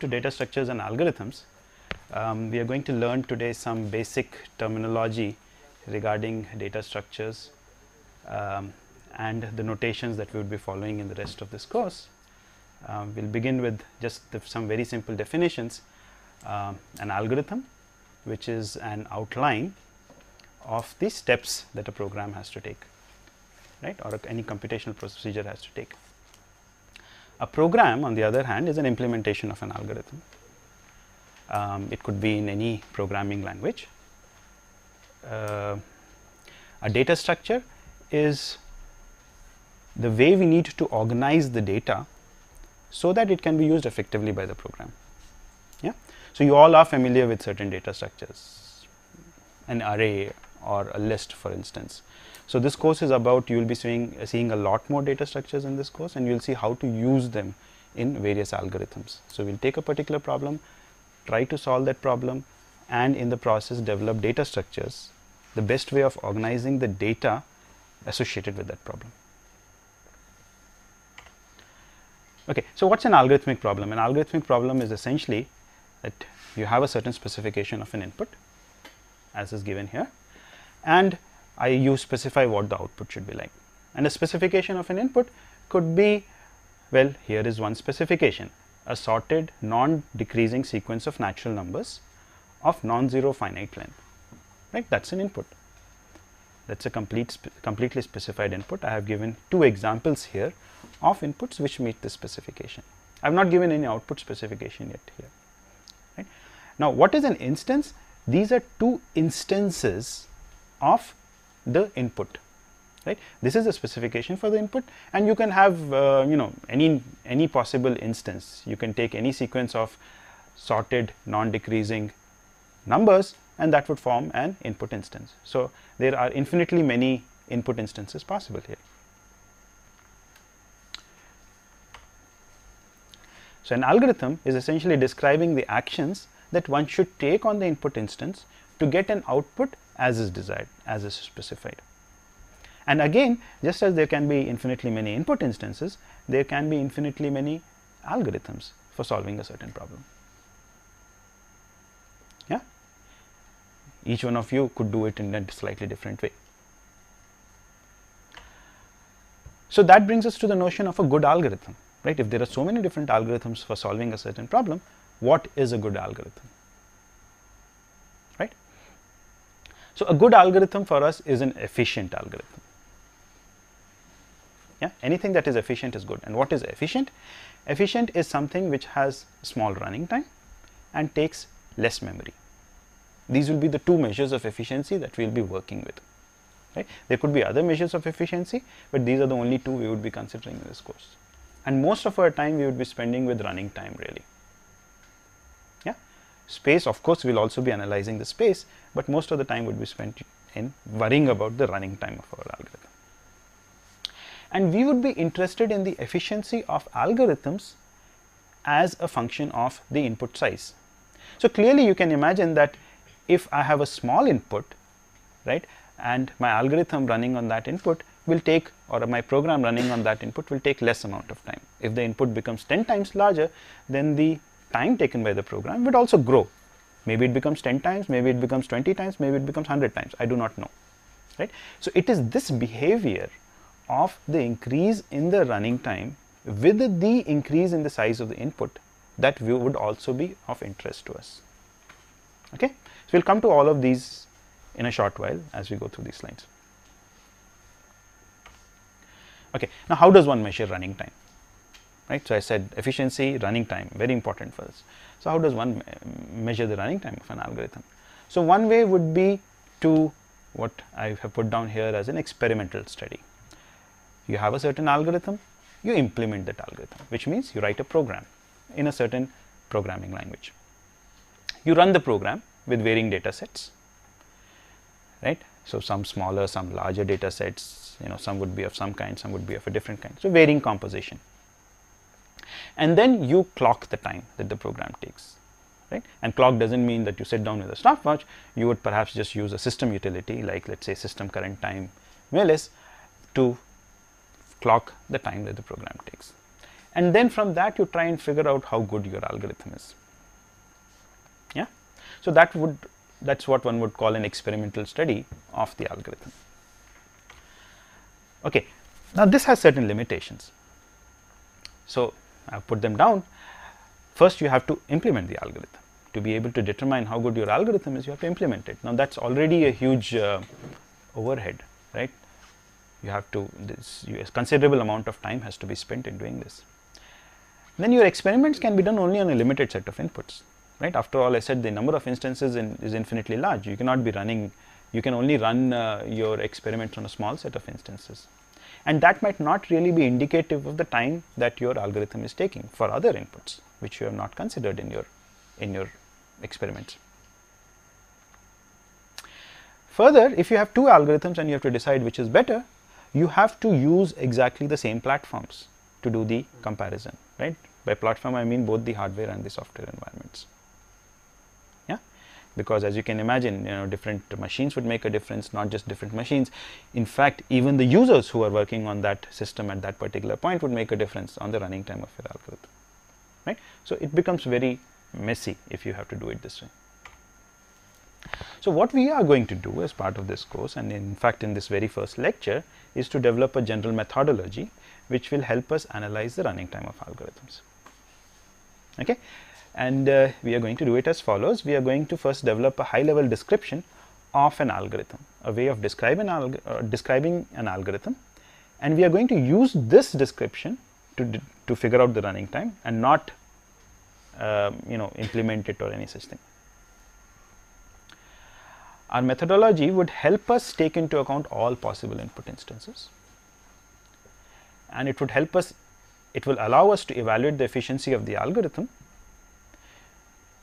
into data structures and algorithms, we are going to learn today some basic terminology regarding data structures and the notations that we would be following in the rest of this course. We'll begin with just some very simple definitions. An algorithm, which is an outline of the steps that a program has to take, right, or any computational procedure has to take. A program, on the other hand, is an implementation of an algorithm. It could be in any programming language. A data structure is the way we need to organize the data so that it can be used effectively by the program. Yeah. So, you all are familiar with certain data structures, an array or a list, for instance. So, this course is about, you will be seeing a lot more data structures in this course, and you will see how to use them in various algorithms. So, we will take a particular problem, try to solve that problem, and in the process develop data structures, the best way of organizing the data associated with that problem. Okay, so what is an algorithmic problem? An algorithmic problem is essentially that you have a certain specification of an input, as is given here, and you specify what the output should be like. And a specification of an input could be, well, here is one specification: a sorted non-decreasing sequence of natural numbers of non-zero finite length, right? That is an input. That is a completely specified input. I have given two examples here of inputs which meet this specification. I have not given any output specification yet here, right? Now, what is an instance? These are two instances of the input, right? This is the specification for the input, and you can have any possible instance. You can take any sequence of sorted non-decreasing numbers, and that would form an input instance. So, there are infinitely many input instances possible here. So, an algorithm is essentially describing the actions that one should take on the input instance to get an output as is desired, as is specified. And again, just as there can be infinitely many input instances, there can be infinitely many algorithms for solving a certain problem. Yeah, each one of you could do it in a slightly different way. So, that brings us to the notion of a good algorithm, right? If there are so many different algorithms for solving a certain problem, what is a good algorithm, right? So, a good algorithm for us is an efficient algorithm. Yeah, anything that is efficient is good. And what is efficient? Efficient is something which has small running time and takes less memory. These will be the two measures of efficiency that we will be working with, right? There could be other measures of efficiency, but these are the only two we would be considering in this course. And most of our time we would be spending with running time, really. Yeah, space, of course, we will also be analyzing the space, but most of the time would be spent in worrying about the running time of our algorithm. And we would be interested in the efficiency of algorithms as a function of the input size. So, clearly you can imagine that if I have a small input, right, and my algorithm running on that input will take, or my program running on that input will take less amount of time. If the input becomes 10 times larger, then the time taken by the program would also grow. Maybe it becomes 10 times, maybe it becomes 20 times, maybe it becomes 100 times, I do not know, right. So, it is this behavior of the increase in the running time with the increase in the size of the input that would also be of interest to us. Okay. So, we will come to all of these in a short while as we go through these slides. Okay. Now, how does one measure running time, right? So, I said efficiency, running time, very important for us. So, how does one measure the running time of an algorithm? So, one way would be to what I have put down here as an experimental study. You have a certain algorithm, you implement that algorithm, which means you write a program in a certain programming language. You run the program with varying data sets, right? So, some smaller, some larger data sets, some would be of some kind, some would be of a different kind. So, varying composition. And then you clock the time that the program takes, right? And clock does not mean that you sit down with a stopwatch. You would perhaps just use a system utility like, let us say, system current time mls to clock the time that the program takes. and then from that you try and figure out how good your algorithm is. Yeah, so that's what one would call an experimental study of the algorithm. Okay, now this has certain limitations. So I've put them down. First, you have to implement the algorithm. To be able to determine how good your algorithm is, you have to implement it. Now that's already a huge overhead, right? You have to, a considerable amount of time has to be spent in doing this. Then your experiments can be done only on a limited set of inputs, right? After all, I said the number of instances is infinitely large. You cannot be running, you can only run your experiments on a small set of instances. And that might not really be indicative of the time that your algorithm is taking for other inputs, which you have not considered in your experiments. Further, if you have two algorithms and you have to decide which is better, you have to use exactly the same platforms to do the comparison, right? By platform, I mean both the hardware and the software environments. Yeah, because as you can imagine, different machines would make a difference, not just different machines. In fact, even the users who are working on that system at that particular point would make a difference on the running time of your algorithm, right? So it becomes very messy if you have to do it this way. So what we are going to do as part of this course, and in fact in this very first lecture, is to develop a general methodology which will help us analyze the running time of algorithms. Okay, and we are going to do it as follows. We are going to first develop a high level description of an algorithm, a way of describing an algorithm, and we are going to use this description to figure out the running time and not implement it or any such thing. Our methodology would help us take into account all possible input instances, and it would help us, it will allow us to evaluate the efficiency of the algorithm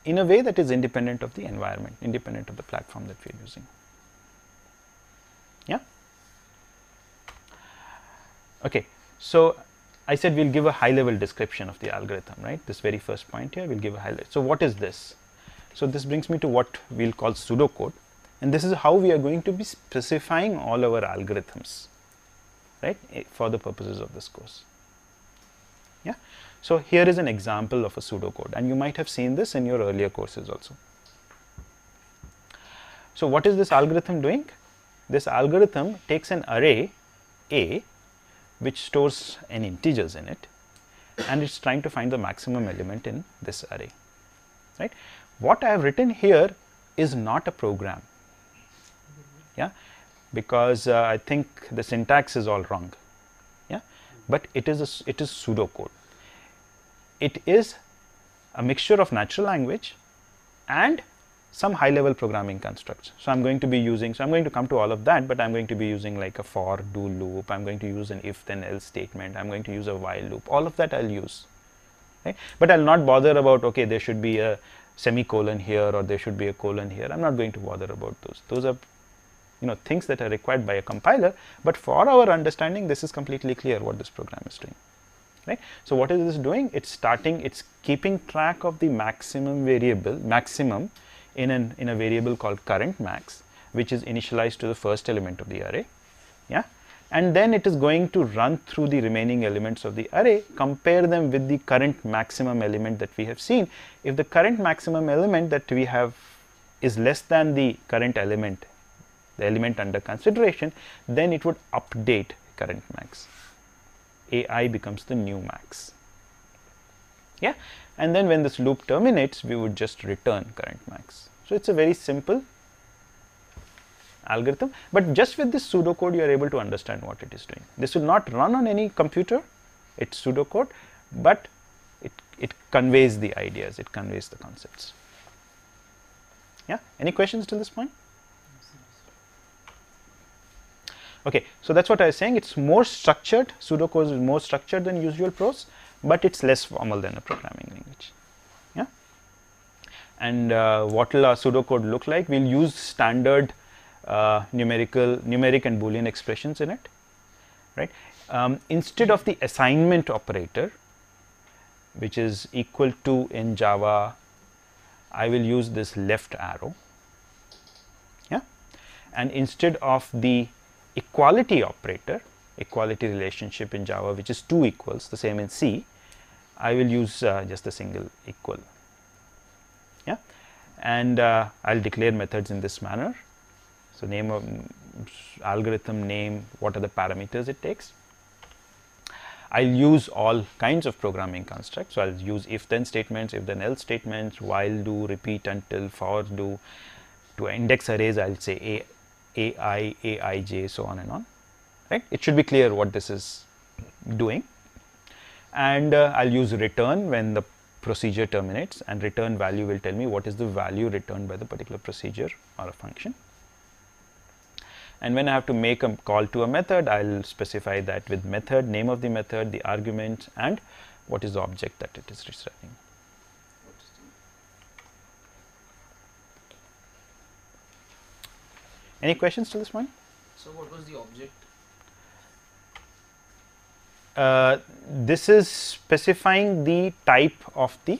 in a way that is independent of the environment, independent of the platform that we are using. Yeah. Okay, so I said we'll give a high level description of the algorithm, right? This very first point here, we'll give a highlight. So what is this? So this brings me to what we'll call pseudocode, and this is how we are going to be specifying all our algorithms, right, for the purposes of this course. Yeah. So here is an example of a pseudocode, and you might have seen this in your earlier courses also. So what is this algorithm doing? This algorithm takes an array A, which stores n integers in it, and it's trying to find the maximum element in this array, right? What I have written here is not a program, yeah, because I think the syntax is all wrong, yeah, but it is pseudocode. It is a mixture of natural language and some high level programming constructs. So I'm going to be using, so I'm going to come to all of that, but I'm going to be using like a for, do loop, I'm going to use an if then else statement, I'm going to use a while loop, all of that I'll use, right? But I'll not bother about, okay, there should be a semicolon here or there should be a colon here. I'm not going to bother about those. Those are, things that are required by a compiler, but for our understanding, this is completely clear what this program is doing, right? So what is this doing? It's keeping track of the maximum in a variable called current max, which is initialized to the first element of the array, yeah, and then it is going to run through the remaining elements of the array, compare them with the current maximum element that we have seen. If the current maximum element that we have is less than the current element, the element under consideration, then it would update current max. AI becomes the new max, yeah, and then when this loop terminates, we would just return current max. So it's a very simple algorithm, but just with this pseudocode you are able to understand what it is doing. This will not run on any computer, it's pseudocode, but it conveys the ideas, it conveys the concepts. Yeah, any questions till this point? Okay, so that's what I was saying, it's more structured, pseudocode is more structured than usual prose, but it's less formal than a programming language. Yeah, and what will our pseudocode look like? We'll use standard numeric and Boolean expressions in it, right? Instead of the assignment operator, which is equal to in Java, I will use this left arrow, yeah, and instead of the equality operator, equality relationship in Java, which is 2 equals, the same in C, I will use just a single equal. Yeah, and I'll declare methods in this manner. So name of algorithm name, what are the parameters it takes. I'll use all kinds of programming constructs. So I'll use if then statements, if then else statements, while do, repeat until, for do. To index arrays, I'll say ai, aij, so on and on. Right? It should be clear what this is doing. And I'll use return when the procedure terminates, and return value will tell me what is the value returned by the particular procedure or a function. And when I have to make a call to a method, I'll specify that with method, name of the method, the argument, and what is the object that it is returning. Any questions to this point? So what was the object? This is specifying the type of the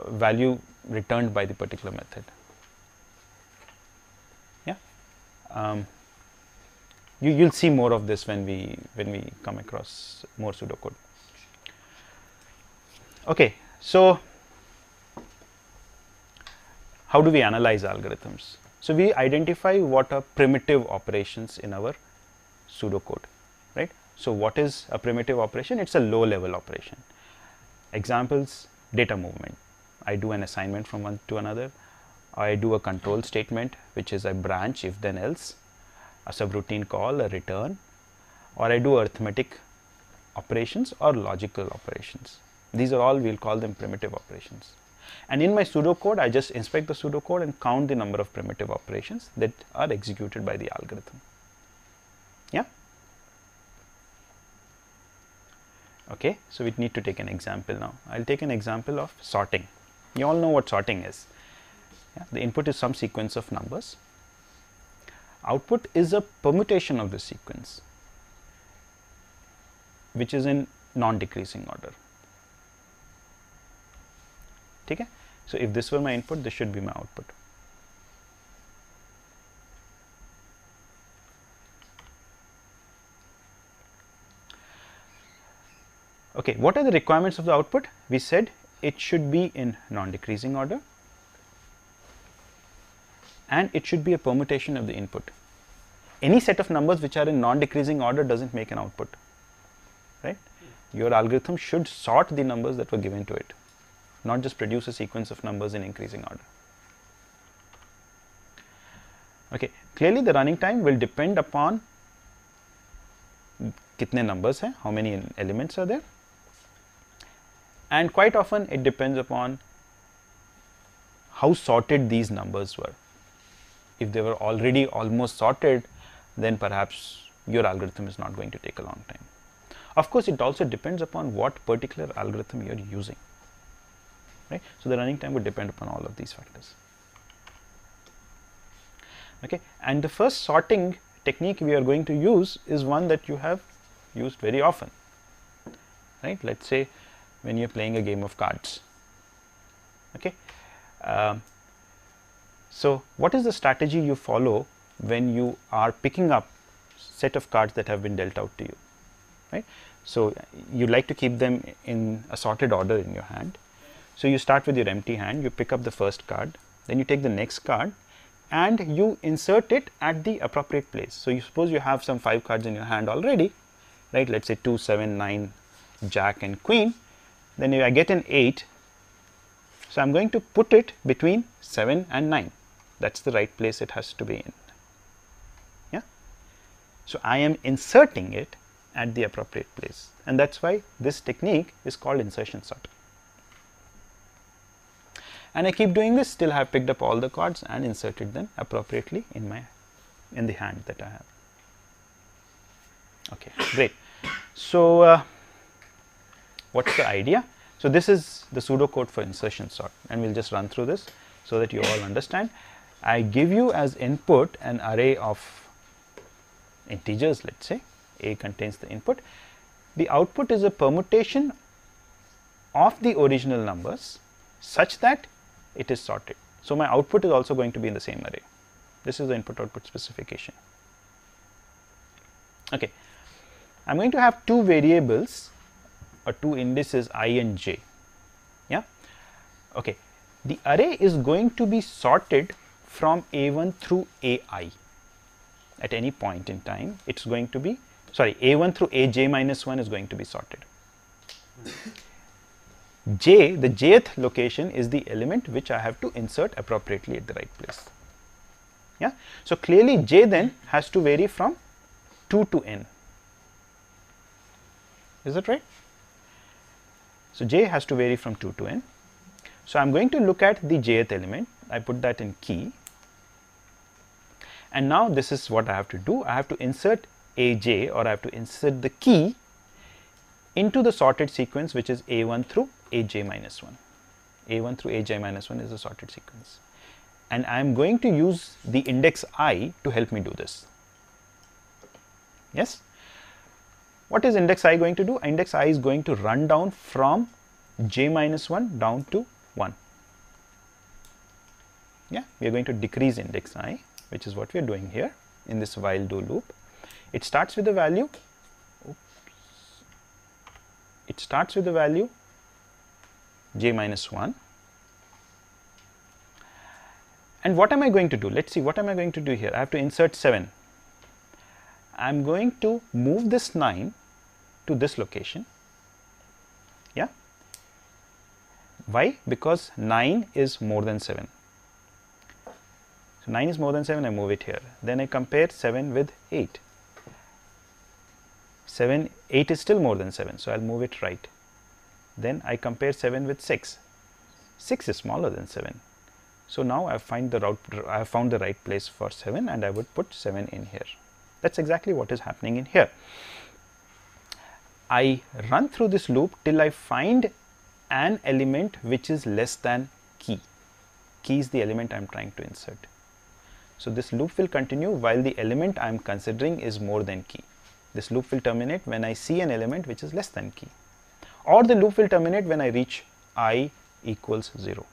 value returned by the particular method. Yeah, you'll see more of this when we come across more pseudocode. Okay, so how do we analyze algorithms? So we identify what are primitive operations in our pseudocode, right? So what is a primitive operation? It's a low level operation. Examples: data movement. I do an assignment from one to another. I do a control statement, which is a branch if then else, a subroutine call, a return, or I do arithmetic operations or logical operations. These are all, we'll call them primitive operations. And in my pseudocode, I just inspect the pseudocode and count the number of primitive operations that are executed by the algorithm. Yeah. Okay, so we need to take an example now. I'll take an example of sorting. You all know what sorting is. Yeah, the input is some sequence of numbers. Output is a permutation of the sequence, which is in non-decreasing order. Okay? So if this were my input, this should be my output. Okay, what are the requirements of the output? We said it should be in non-decreasing order, and it should be a permutation of the input. Any set of numbers which are in non-decreasing order doesn't make an output, right? Your algorithm should sort the numbers that were given to it, not just produce a sequence of numbers in increasing order. Okay, clearly the running time will depend upon kitne numbers hai, how many elements are there, and quite often it depends upon how sorted these numbers were. If they were already almost sorted, then perhaps your algorithm is not going to take a long time. Of course, it also depends upon what particular algorithm you are using, right? So the running time would depend upon all of these factors. Okay, and the first sorting technique we are going to use is one that you have used very often, right? Let's say when you're playing a game of cards. Okay, so what is the strategy you follow when you are picking up set of cards that have been dealt out to you, right? So you like to keep them in a sorted order in your hand. So you start with your empty hand, you pick up the first card, then you take the next card and you insert it at the appropriate place. So you suppose you have some 5 cards in your hand already, right? Let's say 2, 7, 9, Jack and Queen. Then I get an 8. So I'm going to put it between 7 and 9. That's the right place it has to be in. Yeah. So I am inserting it at the appropriate place, and that's why this technique is called insertion sort. And I keep doing this till I have picked up all the cards and inserted them appropriately in the hand that I have. Okay, great. So what's the idea? So this is the pseudocode for insertion sort, and we'll just run through this so that you all understand. I give you as input an array of integers, let's say A contains the input. The output is a permutation of the original numbers such that it is sorted. So my output is also going to be in the same array. This is the input output specification. Okay, I'm going to have 2 variables or two indices I and j. Yeah. Okay. The array is going to be sorted from A1 through AI at any point in time. It's going to be, sorry, A1 through AJ minus 1 is going to be sorted. J, the jth location, is the element which I have to insert appropriately at the right place. Yeah. So clearly j then has to vary from 2 to n. Is that right? So j has to vary from 2 to n. So I am going to look at the jth element. I put that in key, and now this is what I have to do. I have to insert aj, or I have to insert the key into the sorted sequence, which is A1 through AJ minus 1. A1 through AJ minus 1 is the sorted sequence, and I am going to use the index I to help me do this. Yes. What is index I going to do? Index I is going to run down from j minus 1 down to 1. Yeah, we are going to decrease index I, which is what we are doing here in this while do loop. It starts with the value, it starts with the value j minus 1. And what am I going to do? Let's see, what am I going to do here? I have to insert 7. I am going to move this 9 to this location. Yeah. Why? Because 9 is more than 7. So 9 is more than 7, I move it here. Then I compare 7 with 8. 8 is still more than 7, so I'll move it right. Then I compare 7 with 6. 6 is smaller than 7. So now I have found the right place for 7, and I would put 7 in here. That's exactly what is happening in here. I run through this loop till I find an element which is less than key. Key is the element I am trying to insert. So this loop will continue while the element I am considering is more than key. This loop will terminate when I see an element which is less than key, or the loop will terminate when I reach I equals 0.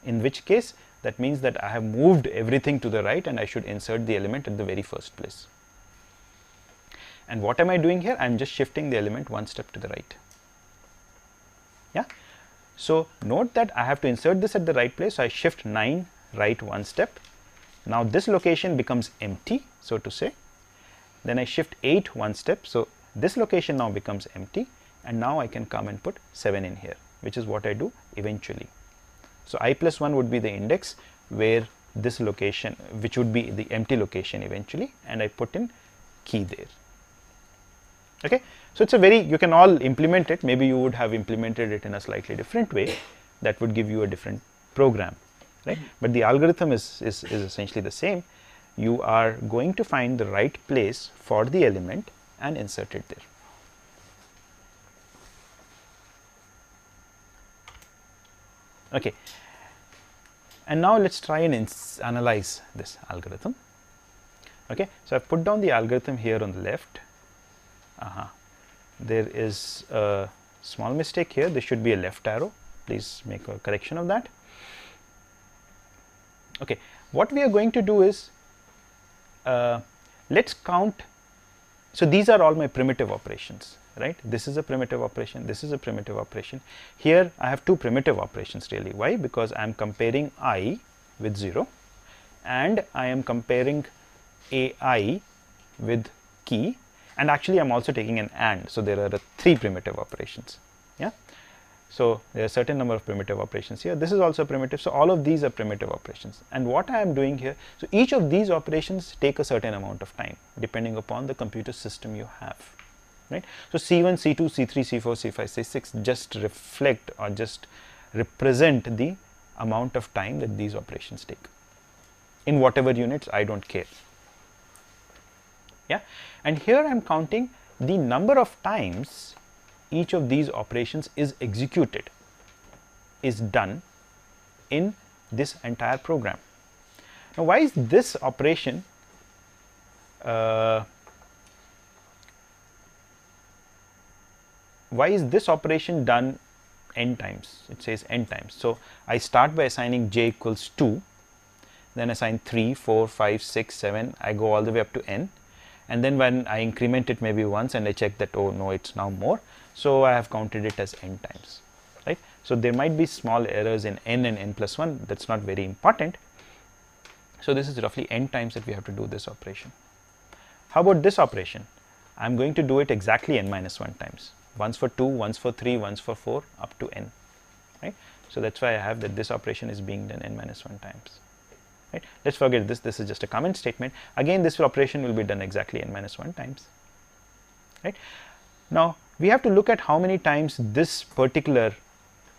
In which case, that means that I have moved everything to the right and I should insert the element at the very first place. And what am I doing here? I am just shifting the element one step to the right. Yeah. So note that I have to insert this at the right place. So I shift 9 right one step. Now this location becomes empty, so to say. Then I shift 8 one step. So this location now becomes empty, and now I can come and put 7 in here, which is what I do eventually. So I plus 1 would be the index where this location, which would be the empty location eventually, and I put in key there. Okay. So it's a very, you can all implement it. Maybe you would have implemented it in a slightly different way that would give you a different program, right? But the algorithm is essentially the same. You are going to find the right place for the element and insert it there. Okay. And now let's try and analyze this algorithm. Okay. So I've put down the algorithm here on the left. There is a small mistake here. This should be a left arrow. Please make a correction of that. Okay. What we are going to do is, let's count. So these are all my primitive operations, right? This is a primitive operation. This is a primitive operation. Here I have two primitive operations really. Why? Because I am comparing I with 0, and I am comparing AI with key, and actually I am also taking an AND. So there are 3 primitive operations. Yeah. So there are a certain number of primitive operations here. This is also primitive. So all of these are primitive operations. And what I am doing here, so each of these operations take a certain amount of time depending upon the computer system you have, right? So C1, C2, C3, C4, C5, C6 just reflect or just represent the amount of time that these operations take. In whatever units, I don't care. Yeah. And here I am counting the number of times each of these operations is executed, is done in this entire program. Now, why is this operation done n times? It says n times. So I start by assigning j equals 2, then assign 3, 4, 5, 6, 7, I go all the way up to n, and then when I increment it maybe once and I check that, oh no, it's now more, so I have counted it as n times, right? So there might be small errors in n and n plus 1, that's not very important. So this is roughly n times that we have to do this operation. How about this operation? I'm going to do it exactly n minus 1 times, once for 2, once for 3, once for 4, up to n, right? So that's why I have that this operation is being done n minus 1 times, right? Let's forget this, this is just a comment statement. Again, this operation will be done exactly n minus 1 times, right? Now we have to look at how many times this particular,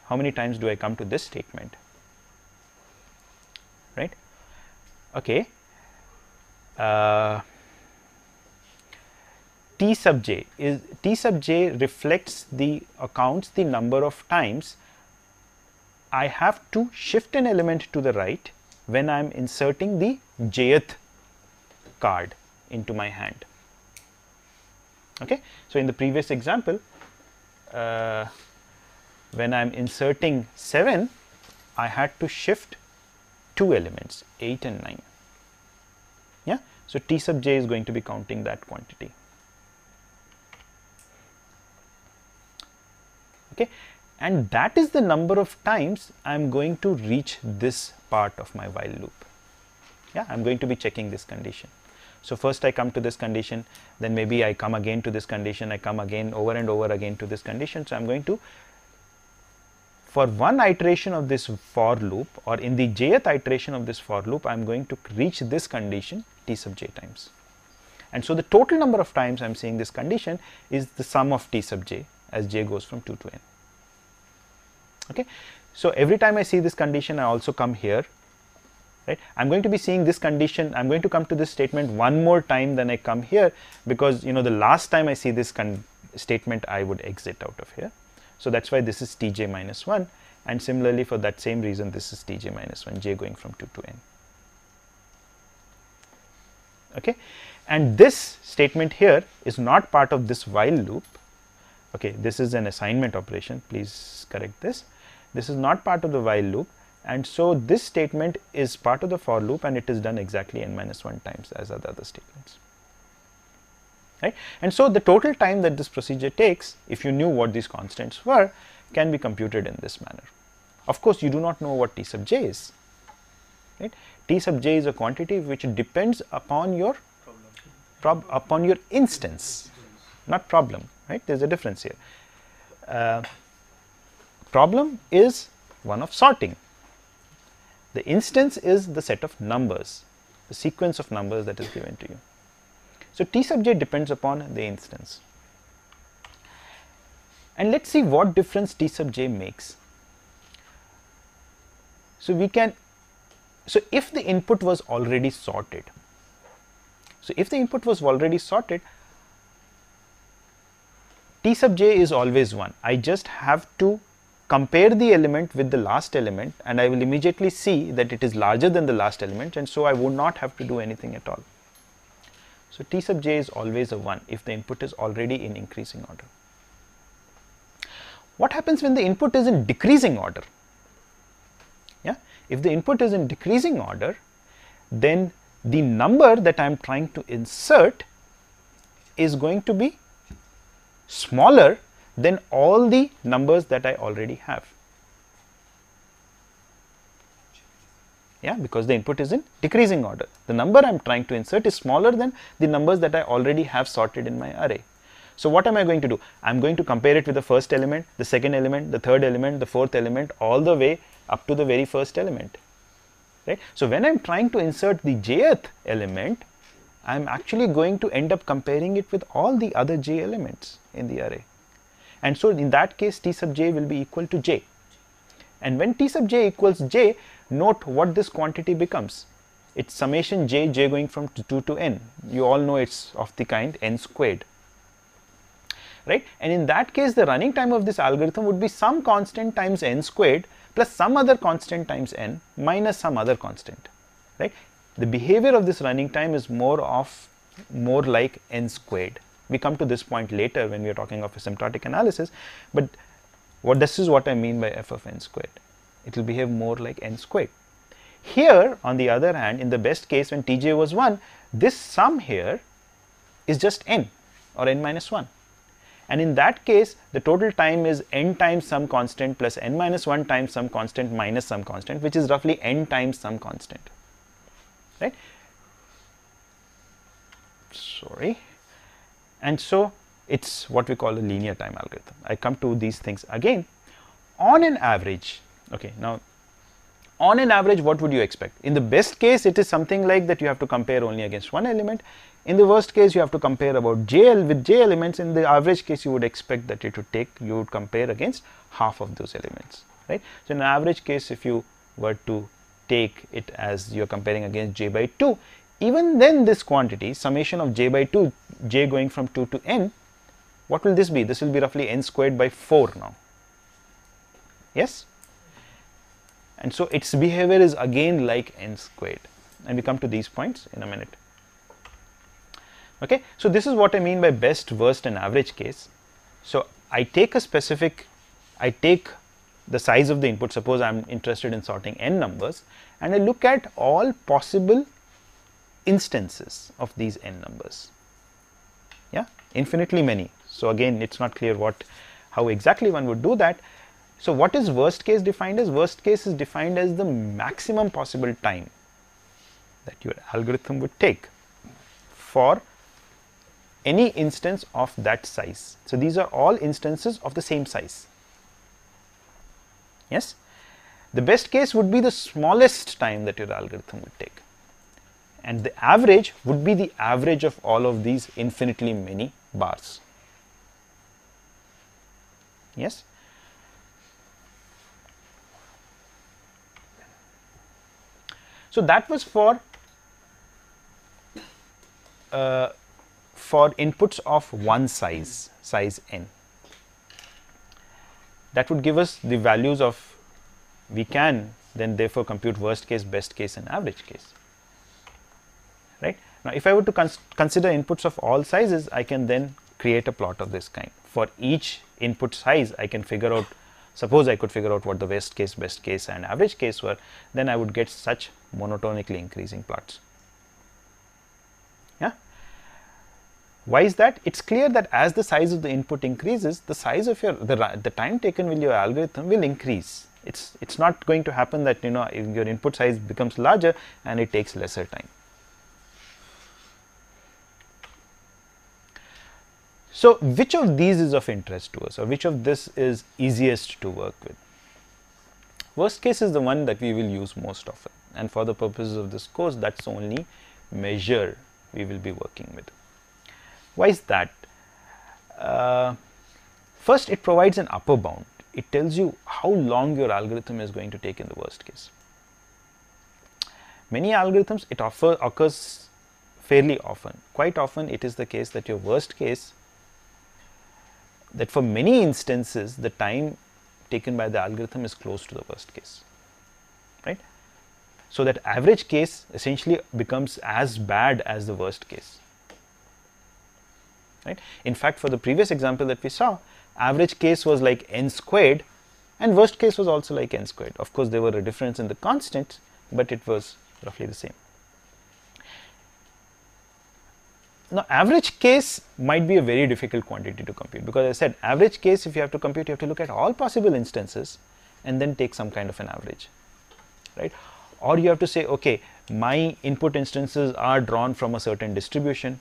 how many times do I come to this statement, right? Okay, T sub j reflects the number of times I have to shift an element to the right when I am inserting the jth card into my hand. Okay, so in the previous example, when I am inserting 7, I had to shift 2 elements, 8 and 9. Yeah, so T sub j is going to be counting that quantity. Okay, and that is the number of times I am going to reach this part of my while loop. Yeah, I am going to be checking this condition. So first I come to this condition, then maybe I come again to this condition, I come again over and over again to this condition. So I am going to, for one iteration of this for loop, or in the jth iteration of this for loop, I am going to reach this condition T sub j times. And so the total number of times I am saying this condition is the sum of T sub j as j goes from 2 to n. Okay, so every time I see this condition, I also come here, right? I'm going to be seeing this condition, I'm going to come to this statement one more time than I come here, because you know the last time I see this statement I would exit out of here. So that's why this is Tj minus 1, and similarly for that same reason this is Tj minus 1, j going from 2 to n. Okay, and this statement here is not part of this while loop. Okay, this is an assignment operation, please correct this. This is not part of the while loop, and so this statement is part of the for loop, and it is done exactly n minus 1 times as are the other statements, right? And so the total time that this procedure takes, if you knew what these constants were, can be computed in this manner. Of course, you do not know what T sub j is, right? T sub j is a quantity which depends upon your instance, not problem, right? There's a difference here. Problem is one of sorting. The instance is the set of numbers, the sequence of numbers that is given to you. So T sub j depends upon the instance. And let's see what difference T sub j makes. So we can, so if the input was already sorted, T sub j is always 1. I just have to compare the element with the last element, and I will immediately see that it is larger than the last element, and so I would not have to do anything at all. So T sub j is always a 1 if the input is already in increasing order. What happens when the input is in decreasing order? Yeah, if the input is in decreasing order, then the number that I am trying to insert is going to be smaller than all the numbers that I already have. Yeah, because the input is in decreasing order. The number I am trying to insert is smaller than the numbers that I already have sorted in my array. So what am I going to do? I am going to compare it with the first element, the second element, the third element, the fourth element, all the way up to the very first element. Right? So when I am trying to insert the jth element, I am actually going to end up comparing it with all the other j elements in the array. And so in that case, T sub j will be equal to j. And when T sub j equals j, note what this quantity becomes. It's summation j going from 2 to n. You all know it's of the kind n squared. Right? And in that case, the running time of this algorithm would be some constant times n squared plus some other constant times n minus some other constant. Right? The behavior of this running time is more like n squared. We come to this point later when we are talking of asymptotic analysis, but this is what I mean by f of n squared. It will behave more like n squared. Here, on the other hand, in the best case when Tj was 1, this sum here is just n or n minus 1. And in that case, the total time is n times some constant plus n minus 1 times some constant minus some constant, which is roughly n times some constant, right? Sorry. And so it's what we call a linear time algorithm. I come to these things again. On an average, okay, now on an average, what would you expect? In the best case, it is something like that you have to compare only against one element. In the worst case, you have to compare about JL with J elements. In the average case, you would expect that it would take, you would compare against half of those elements, right? So in an average case, if you were to take it as you're comparing against J by 2, even then this quantity, summation of J by 2, J going from 2 to n, what will this be? This will be roughly n squared by 4 now, yes? And so its behavior is again like n squared, and we come to these points in a minute. Okay, so this is what I mean by best, worst and average case. So I take a specific, I take the size of the input, suppose I am interested in sorting n numbers, and I look at all possible instances of these n numbers, yeah, infinitely many. So again, it's not clear how exactly one would do that. So what is worst case defined as? Worst case is defined as the maximum possible time that your algorithm would take for any instance of that size. So these are all instances of the same size, yes. The best case would be the smallest time that your algorithm would take, and the average would be the average of all of these infinitely many bars, yes. So that was for inputs of one size n. That would give us the values of, we can then therefore compute worst case, best case and average case, right. Now if I were to consider inputs of all sizes, I can then create a plot of this kind. For each input size, I can figure out, suppose I could figure out what the worst case, best case and average case were, then I would get such monotonically increasing plots. Yeah. Why is that? It's clear that as the size of the input increases, the size of your, the time taken with your algorithm will increase. It's not going to happen that, you know, if your input size becomes larger and it takes lesser time. So which of these is of interest to us, or which of this is easiest to work with? Worst case is the one that we will use most often, and for the purposes of this course, that's the only measure we will be working with. Why is that? First, it provides an upper bound. It tells you how long your algorithm is going to take in the worst case. Many algorithms, it occurs fairly often. Quite often, it is the case that your worst case, that for many instances, the time taken by the algorithm is close to the worst case, right? So that average case essentially becomes as bad as the worst case, right? In fact, for the previous example that we saw, average case was like n squared and worst case was also like n squared. Of course, there were a difference in the constants, but it was roughly the same. Now, average case might be a very difficult quantity to compute, because I said average case, if you have to compute, you have to look at all possible instances and then take some kind of an average, right? Or you have to say, okay, my input instances are drawn from a certain distribution,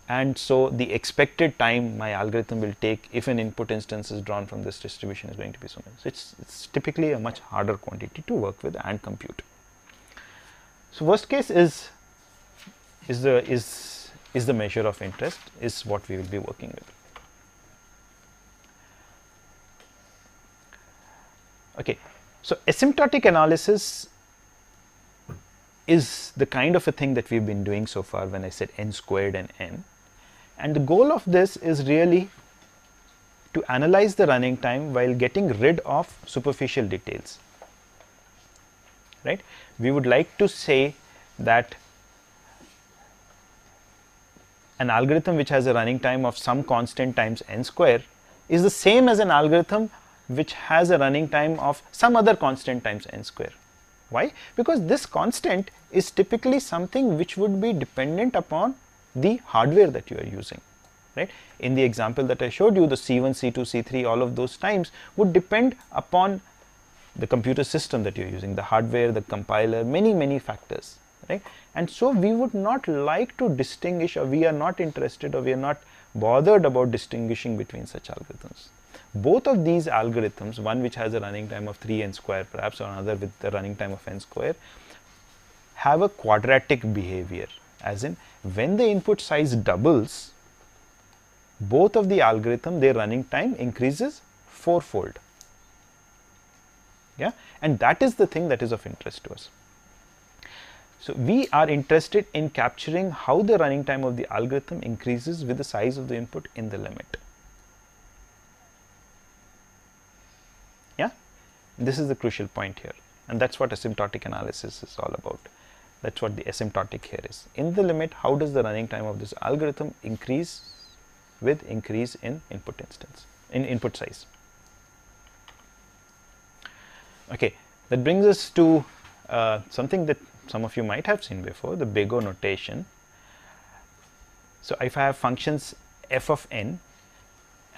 and so the expected time my algorithm will take if an input instance is drawn from this distribution is going to be so much. So it's typically a much harder quantity to work with and compute. So worst case is the measure of interest, is what we will be working with. Okay, so asymptotic analysis is the kind of a thing that we've been doing so far when I said n squared and n. And the goal of this is really to analyze the running time while getting rid of superficial details, right? We would like to say that an algorithm which has a running time of some constant times n square is the same as an algorithm which has a running time of some other constant times n square. Why? Because this constant is typically something which would be dependent upon the hardware that you are using, right? In the example that I showed you, the C1, C2, C3, all of those times would depend upon the computer system that you're using, the hardware, the compiler, many factors, right? And so we would not like to distinguish, or we are not interested, or we are not bothered about distinguishing between such algorithms. Both of these algorithms, one which has a running time of 3n square perhaps, or another with the running time of n square, have a quadratic behavior, as in when the input size doubles, both of the algorithm, their running time increases fourfold. Yeah, and that is the thing that is of interest to us. So we are interested in capturing how the running time of the algorithm increases with the size of the input in the limit. Yeah, this is the crucial point here, and that's what asymptotic analysis is all about. That's what the asymptotic here is. In the limit, how does the running time of this algorithm increase with increase in input size? Okay, that brings us to something that some of you might have seen before, the big O notation. So if I have functions f of n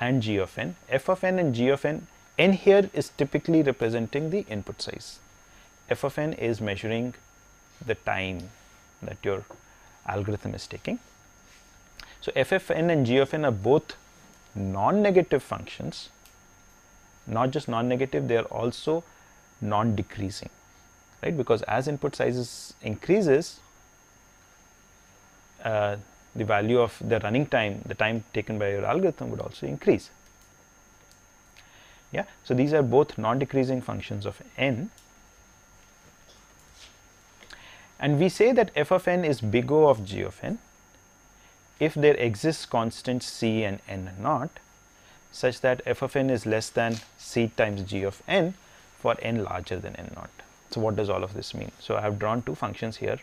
and g of n, f of n and g of n, n here is typically representing the input size. F of n is measuring the time that your algorithm is taking. So f of n and g of n are both non-negative functions. Not just non-negative, they are also non-decreasing, right? Because as input sizes increases, the value of the running time, the time taken by your algorithm, would also increase. Yeah, so these are both non-decreasing functions of n, and we say that f of n is big O of g of n if there exists constants c and n naught, such that f of n is less than c times g of n for n larger than n naught. So what does all of this mean? So I have drawn two functions here.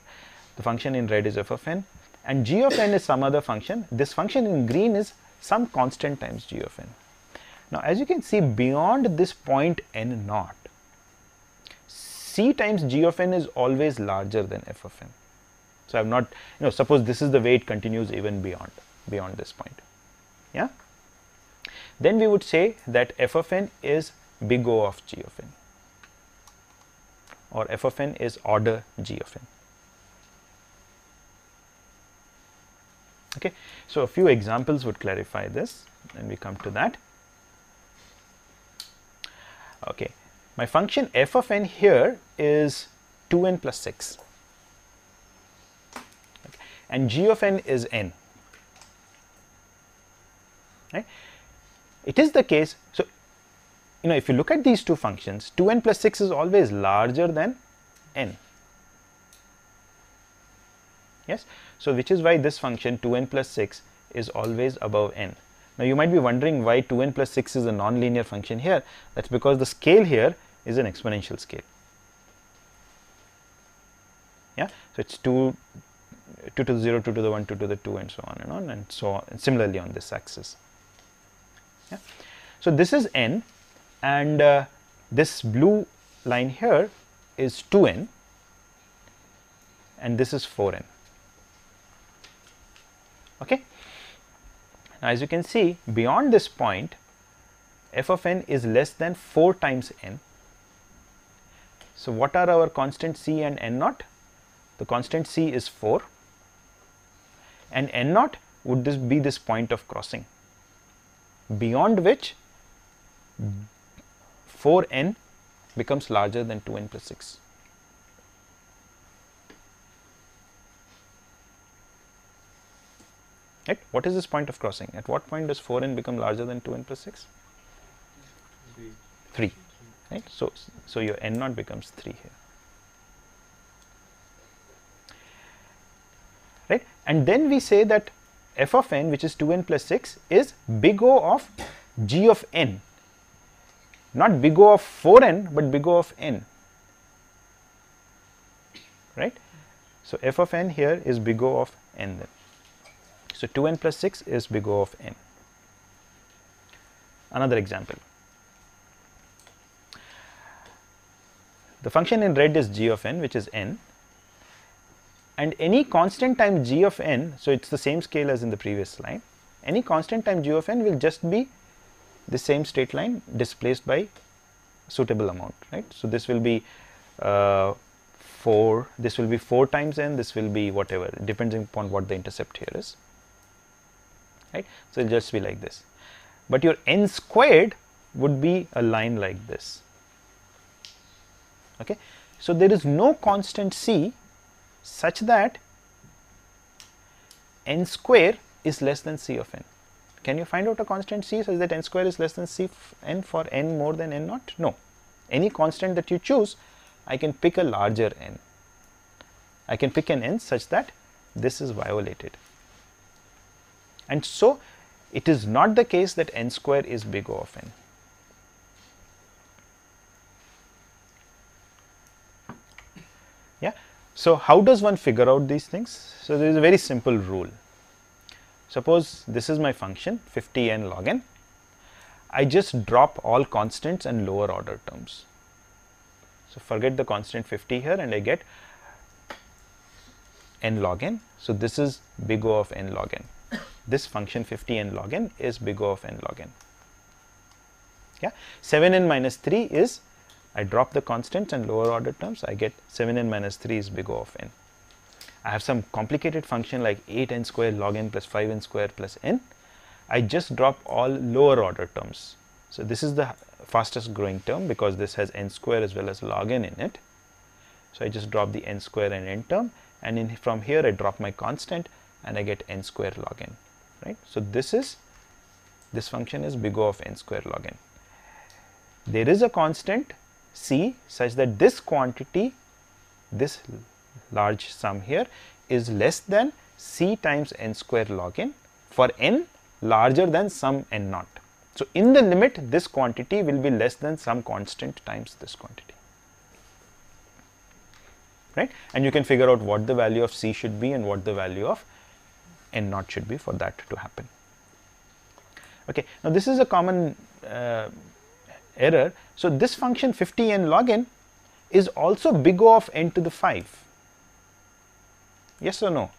The function in red is f of n, and g of n is some other function. This function in green is some constant times g of n. Now as you can see, beyond this point n naught, c times g of n is always larger than f of n. So I have not, suppose this is the way it continues even beyond this point. Yeah. Then we would say that f of n is big O of g of n, or f of n is order g of n. Okay, so a few examples would clarify this, and we come to that. Okay, my function f of n here is 2n plus 6, okay, and g of n is n. Right? It is the case, so if you look at these two functions, 2n plus 6 is always larger than n. Yes, so which is why this function 2n plus 6 is always above n. Now you might be wondering why 2n plus 6 is a nonlinear function here. That's because the scale here is an exponential scale. Yeah, so it's 2 to the 0, 2 to the 1, 2 to the 2, and so on, and so on, and similarly on this axis. Yeah, so this is n, and this blue line here is 2n, and this is 4n. Okay. Now as you can see, beyond this point, f of n is less than 4 times n. So what are our constants c and n naught? The constant c is 4, and n naught would be this point of crossing, beyond which 4n becomes larger than 2n plus 6. Right? What is this point of crossing? At what point does 4n become larger than 2n plus 6? 3. Right? So your n naught becomes 3 here. Right? And then we say that f of n, which is 2n plus 6, is big O of g of n. Not big O of 4n, but big O of n. Right? So f of n here is big O of n then. So 2n plus 6 is big O of n. Another example. The function in red is g of n, which is n, and any constant time g of n, so it's the same scale as in the previous slide, any constant time g of n will just be the same straight line displaced by suitable amount, right. So this will be 4, this will be 4 times n, this will be whatever, depending upon what the intercept here is, right. So it will just be like this, but your n squared would be a line like this, okay. So there is no constant c such that n square is less than c of n. Can you find out a constant c such that n square is less than c n for n more than n naught? No. Any constant that you choose, I can pick a larger n. I can pick an n such that this is violated. And so it is not the case that n square is big O of n. Yeah. So how does one figure out these things? So there is a very simple rule. Suppose this is my function 50n log n. I just drop all constants and lower order terms. So forget the constant 50 here and I get n log n. So this is big O of n log n. This function 50n log n is big O of n log n. Yeah. 7n minus 3 is, I drop the constants and lower order terms, I get 7n minus 3 is big O of n. I have some complicated function like 8n square log n plus 5n square plus n. I just drop all lower order terms. So this is the fastest growing term because this has n square as well as log n in it. So I just drop the n square and n term, and from here I drop my constant and I get n square log n, right. So this function is big O of n square log n. There is a constant c such that this quantity, this large sum here, is less than c times n square log n for n larger than some n naught. So in the limit, this quantity will be less than some constant times this quantity, right. And you can figure out what the value of c should be and what the value of n naught should be for that to happen. Okay. Now this is a common error. So this function 50n log n is also big O of n to the 5. Yes or no?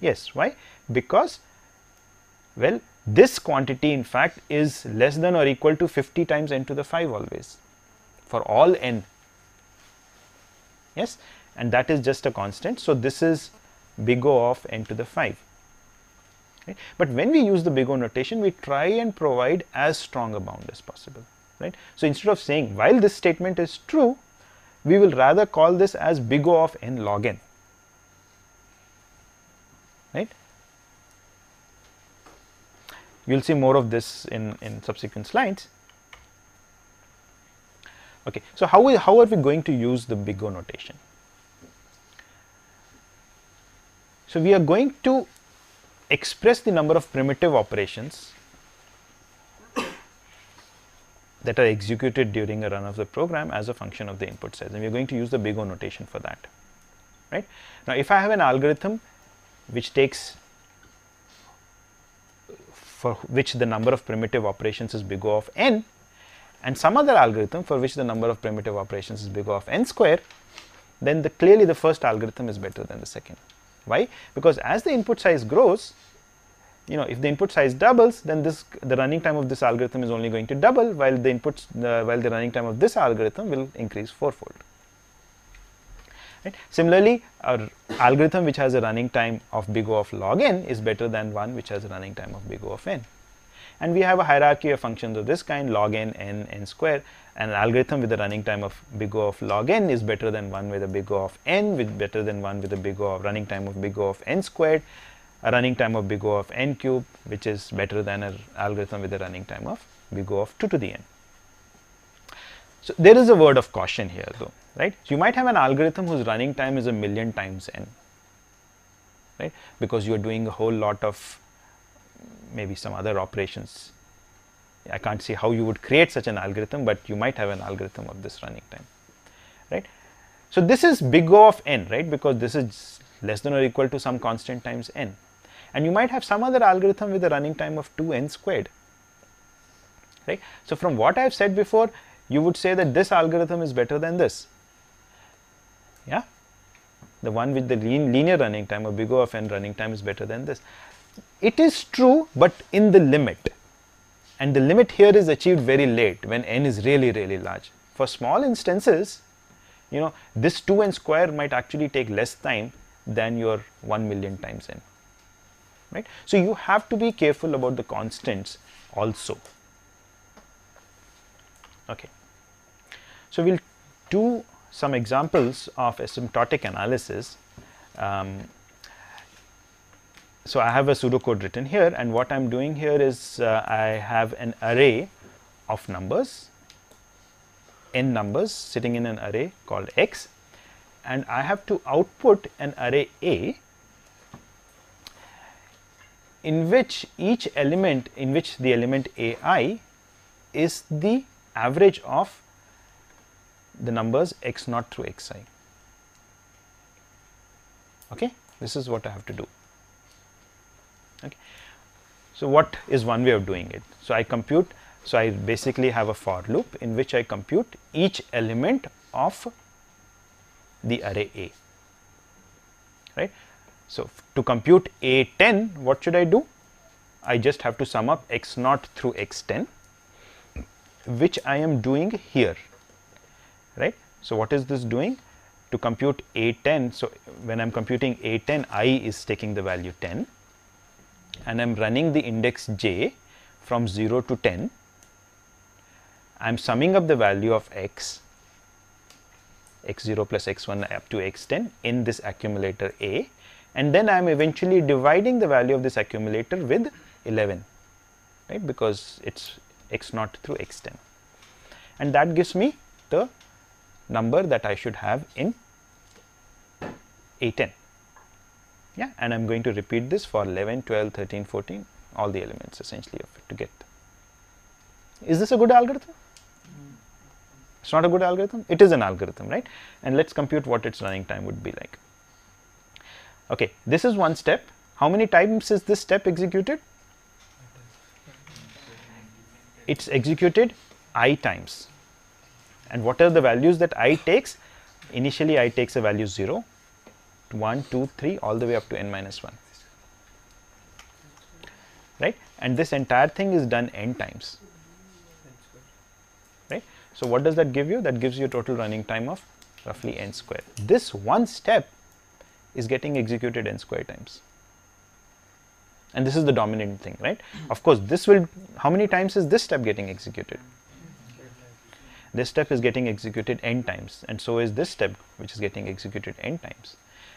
Yes. Why? Because, well, this quantity in fact is less than or equal to 50 times n to the 5 always for all n. Yes, and that is just a constant. So this is big O of n to the 5. Right? But when we use the big O notation, we try and provide as strong a bound as possible. Right? So instead of saying while this statement is true, we will rather call this as big O of n log n. Right? You will see more of this in subsequent slides. Okay, so how are we going to use the big O notation? So we are going to express the number of primitive operations that are executed during a run of the program as a function of the input size, and we are going to use the big O notation for that. Right? Now if I have an algorithm which takes, for which the number of primitive operations is big O of n, and some other algorithm for which the number of primitive operations is big O of n square, then clearly the first algorithm is better than the second. Why? Because as the input size grows, you know, if the input size doubles, then the running time of this algorithm is only going to double, while the running time of this algorithm will increase fourfold. Right? Similarly, our algorithm which has a running time of big O of log n is better than one which has a running time of big O of n. And we have a hierarchy of functions of this kind, log n, n square. An algorithm with a running time of big O of log n is better than one with a big O of n, with better than one with a big O of running time of big O of n squared, a running time of big O of n cube, which is better than an algorithm with a running time of big O of 2 to the n. So there is a word of caution here though, right? So you might have an algorithm whose running time is 1,000,000 times n, right? Because you are doing a whole lot of maybe some other operations. I can't see how you would create such an algorithm, but you might have an algorithm of this running time, right? So this is big O of n, right? Because this is less than or equal to some constant times n. And you might have some other algorithm with a running time of 2n squared, right? So from what I have said before, you would say that this algorithm is better than this. Yeah. the one with the linear running time or big O of n running time is better than this. It is true, but in the limit, and the limit here is achieved very late when n is really large. For small instances, you know, this 2n square might actually take less time than your 1 million times n, right? So you have to be careful about the constants also. Okay, so we'll do some examples of asymptotic analysis. So I have a pseudocode written here, and what I'm doing here is I have an array of numbers, n numbers sitting in an array called x, and I have to output an array A in which each element, in which the element ai is the average of the numbers x0 through xi. Okay, this is what I have to do. Okay, so what is one way of doing it? So I compute, so I basically have a for loop in which I compute each element of the array A, right? So to compute A10, what should I do? I just have to sum up x0 through x10, which I am doing here, right? So what is this doing? To compute A10, so when I am computing A10, I is taking the value 10, and I am running the index j from 0 to 10. I am summing up the value of x, x0 plus x1 up to x10 in this accumulator A, and then I am eventually dividing the value of this accumulator with 11, right, because it's x0 through x10, and that gives me the number that I should have in A10. Yeah, and I'm going to repeat this for 11, 12, 13, 14, all the elements essentially of it to get. Is this a good algorithm? It's not a good algorithm? It is an algorithm, right? And let's compute what its running time would be like. Okay, this is one step. How many times is this step executed? It's executed I times. And what are the values that I takes? Initially, I takes a value 0, 1, 2, 3, all the way up to n minus 1. Right? And this entire thing is done n times. Right? So what does that give you? That gives you a total running time of roughly n square. This one step is getting executed n square times. And this is the dominant thing, right? Of course, this will, how many times is this step getting executed? This step is getting executed n times, and so is this step, which is getting executed n times.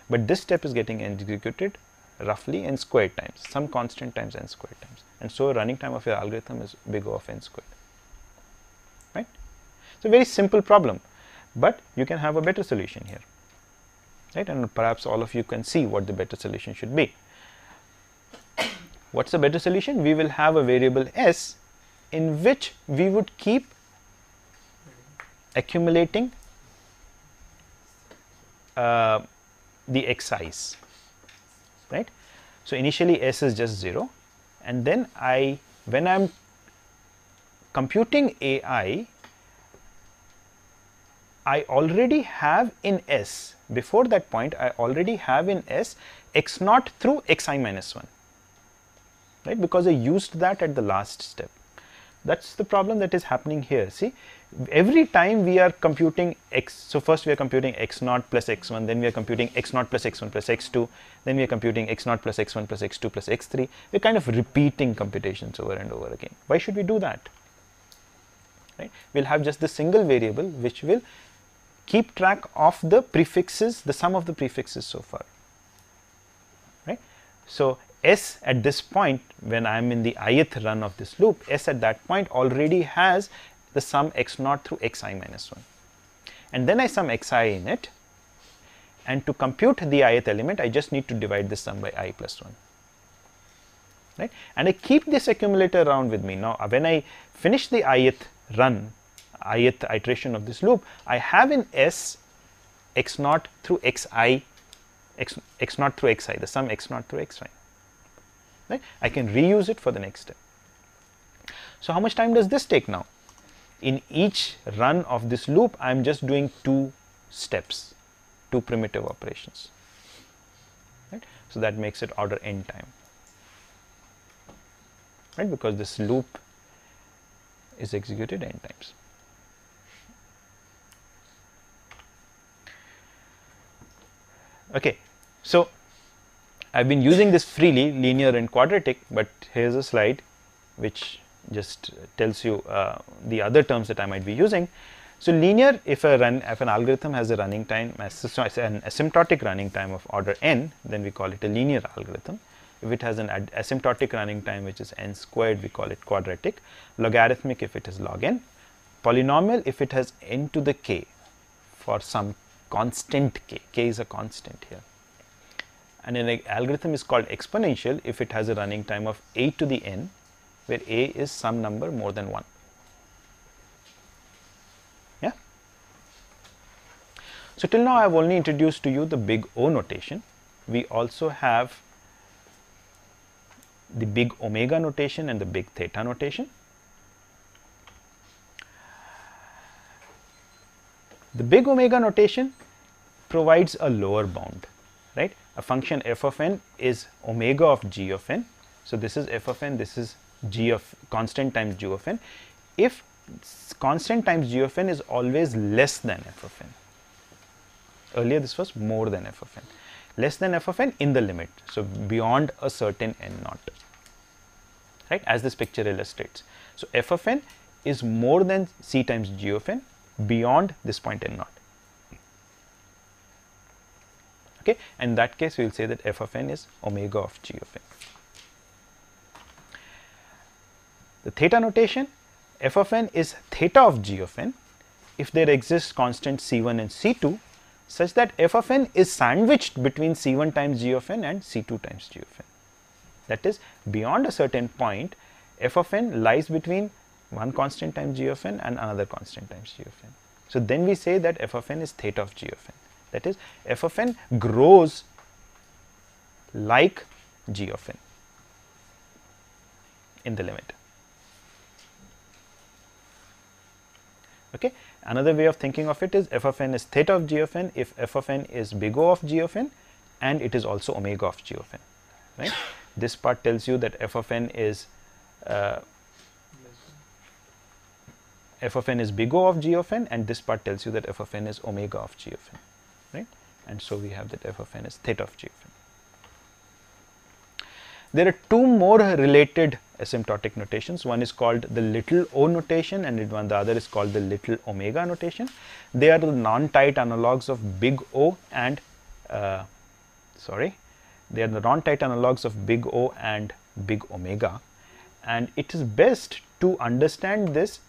But this step is getting executed roughly n squared times, some constant times n squared times. And so running time of your algorithm is big O of n squared. Right? It's a very simple problem, but you can have a better solution here. Right? And perhaps all of you can see what the better solution should be. What's the better solution? We will have a variable s in which we would keep accumulating the xi's, right? So initially s is just 0, and then when I'm computing ai, I already have in s, before that point I already have in s x0 through xi minus 1, right, because I used that at the last step. That's the problem that is happening here. See, every time we are computing x, so first we are computing x0 plus x1, then we are computing x0 plus x1 plus x2, then we are computing x0 plus x1 plus x2 plus x3. We're kind of repeating computations over and over again. Why should we do that? Right? We'll have just the single variable which will keep track of the prefixes, the sum of the prefixes so far. Right? So s at this point, when I am in the ith run of this loop, s at that point already has the sum x0 through xi minus 1. And then I sum xi in it, and to compute the ith element, I just need to divide this sum by I plus 1. Right? And I keep this accumulator around with me. Now, when I finish the ith run, ith iteration of this loop, I have in s x0 through xi, x0 through xi, the sum x0 through xi. Right? I can reuse it for the next step. So how much time does this take now? In each run of this loop, I am just doing 2 steps 2 primitive operations, right. So, that makes it order n time, right, because this loop is executed n times. Okay. So, I have been using this freely, linear and quadratic, but here is a slide which just tells you the other terms that I might be using. So, linear, if an algorithm has a running time, an asymptotic running time of order n, then we call it a linear algorithm. If it has an asymptotic running time which is n squared, we call it quadratic. Logarithmic if it is log n. Polynomial if it has n to the k for some constant k is a constant here. And an algorithm is called exponential if it has a running time of a to the n, where a is some number more than 1. Yeah. So, till now I have only introduced to you the big O notation. We also have the big omega notation and the big theta notation. The big omega notation provides a lower bound, right. A function f of n is omega of g of n. So, this is f of n, this is g of constant times g of n. If constant times g of n is always less than f of n, earlier this was more than f of n, less than f of n in the limit. So, beyond a certain n naught, right, as this picture illustrates. So, f of n is more than c times g of n beyond this point n naught. Okay. And in that case, we will say that f of n is omega of g of n. The theta notation, f of n is theta of g of n if there exists constant c1 and c2 such that f of n is sandwiched between c1 times g of n and c2 times g of n. That is, beyond a certain point, f of n lies between one constant times g of n and another constant times g of n. So, then we say that f of n is theta of g of n. That is, f of n grows like g of n in the limit. Okay. Another way of thinking of it is f of n is theta of g of n if f of n is big O of g of n and it is also omega of g of n, right. This part tells you that f of n is big O of g of n, and this part tells you that f of n is omega of g of n, right. And so, we have that f of n is theta of g of n. There are two more related asymptotic notations. One is called the little o notation and the other is called the little omega notation. They are the non-tight analogues of big O and they are the non-tight analogues of big O and big omega, and it is best to understand this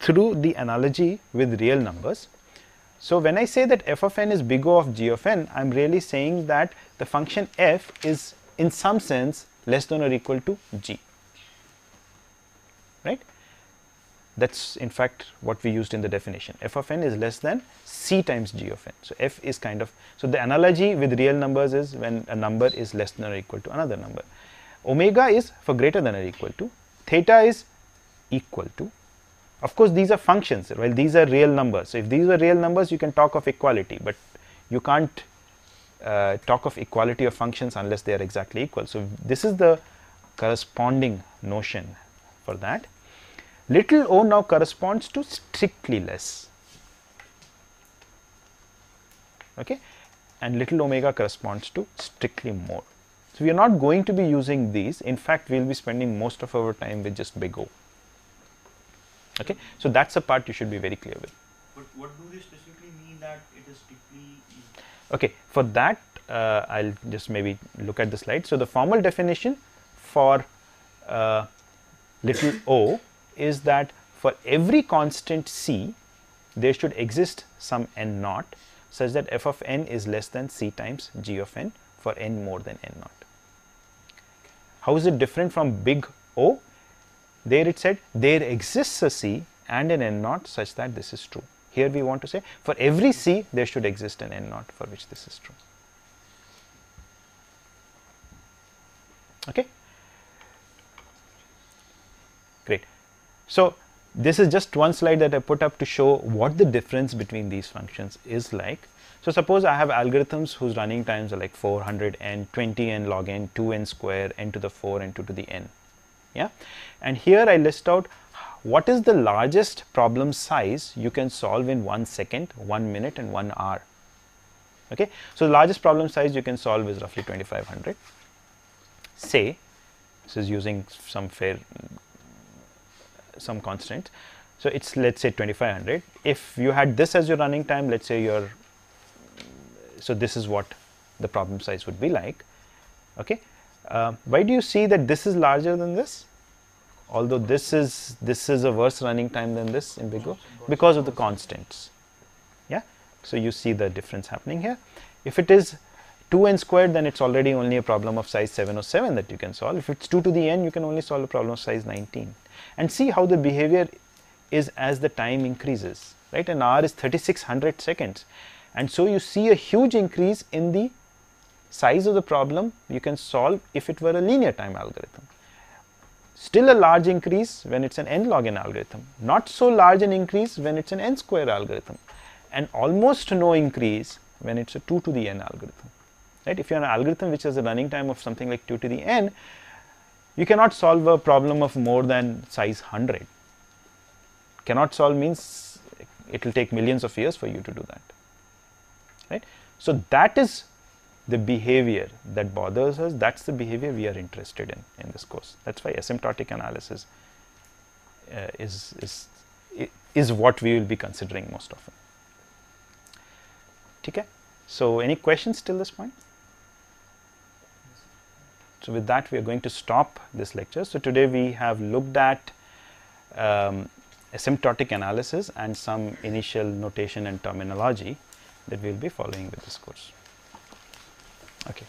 through the analogy with real numbers. So, when I say that f of n is big O of g of n, I am really saying that the function f is in some sense less than or equal to g, right. That is in fact what we used in the definition. F of n is less than c times g of n. So, f is kind of, so the analogy with real numbers is when a number is less than or equal to another number. Omega is for greater than or equal to, theta is equal to. Of course, these are functions, well, these are real numbers. So, if these were real numbers, you can talk of equality, but you can't talk of equality of functions unless they are exactly equal. So, this is the corresponding notion for that. Little o now corresponds to strictly less, okay, and little omega corresponds to strictly more. So, we are not going to be using these. In fact, we will be spending most of our time with just big O. Okay. So, that is a part you should be very clear with. But what do they specifically mean that it is strictly? Okay. For that, I will just maybe look at the slide. So, the formal definition for little o is that for every constant c, there should exist some n naught such that f of n is less than c times g of n for n more than n naught. How is it different from big O? There it said there exists a c and an n naught such that this is true. Here we want to say for every c there should exist an n naught for which this is true. Okay. Great. So, This is just one slide that I put up to show what the difference between these functions is like. So suppose I have algorithms whose running times are like 400n, 20n log n, 2n square, n to the 4, and 2 to the n. Yeah, and here I list out what is the largest problem size you can solve in 1 second, 1 minute, and 1 hour. Okay, so the largest problem size you can solve is roughly 2500. Say, this is using some constant. So it's, let's say, 2500. If you had this as your running time, let's say so this is what the problem size would be like. Okay, why do you see that this is larger than this? Although this is a worse running time than this in Big O, because of the constants. Yeah, so you see the difference happening here. If it is 2n squared, then it's already only a problem of size 707 that you can solve. If it's 2 to the n, you can only solve a problem of size 19. And see how the behavior is as the time increases, right? An hour is 3600 seconds. And so you see a huge increase in the size of the problem you can solve if it were a linear time algorithm. Still a large increase when it's an n log n algorithm. Not so large an increase when it's an n square algorithm. And almost no increase when it's a 2 to the n algorithm. Right? If you have an algorithm which has a running time of something like 2 to the n, you cannot solve a problem of more than size 100. Cannot solve means it will take millions of years for you to do that. Right? So that is the behavior that bothers us. That's the behavior we are interested in this course. That's why asymptotic analysis is what we will be considering most often. Okay? So any questions till this point? So with that, we are going to stop this lecture. So today we have looked at asymptotic analysis and some initial notation and terminology that we will be following with this course. Okay.